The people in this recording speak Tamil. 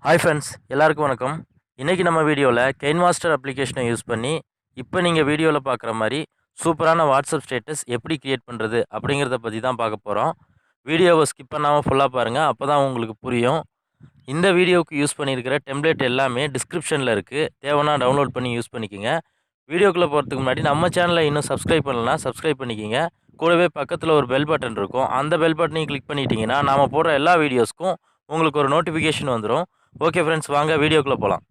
ஹாய் ஃப்ரெண்ட்ஸ், எல்லாருக்கும் வணக்கம். இன்றைக்கி நம்ம வீடியோவில் கெயின்மாஸ்டர் அப்ளிகேஷனை யூஸ் பண்ணி இப்போ நீங்கள் வீடியோவில் பார்க்குற மாதிரி சூப்பரான வாட்ஸ்அப் ஸ்டேட்டஸ் எப்படி க்ரியேட் பண்ணுறது அப்படிங்கிறத பற்றி தான் பார்க்க போகிறோம். வீடியோவை ஸ்கிப் பண்ணாமல் ஃபுல்லாக பாருங்கள், அப்போ தான் உங்களுக்கு புரியும். இந்த வீடியோவுக்கு யூஸ் பண்ணியிருக்கிற டெம்ப்ளேட் எல்லாமே டிஸ்கிரிப்ஷனில் இருக்குது, தேவைன்னா டவுன்லோட் பண்ணி யூஸ் பண்ணிக்கோங்க. வீடியோக்குள்ளே போகிறதுக்கு முன்னாடி நம்ம சேனலை இன்னும் சப்ஸ்கிரைப் பண்ணலன்னா சப்ஸ்கிரைப் பண்ணிக்கோங்க. கூடவே பக்கத்தில் ஒரு பெல் பட்டன் இருக்கும், அந்த பெல் பட்டனையும் கிளிக் பண்ணிட்டீங்கன்னா நாம் போடுற எல்லா வீடியோஸ்க்கும் உங்களுக்கு ஒரு நோட்டிஃபிகேஷன் வந்துடும். ஓகே ஃப்ரெண்ட்ஸ், வாங்க வீடியோக்குள்ளே போகலாம்.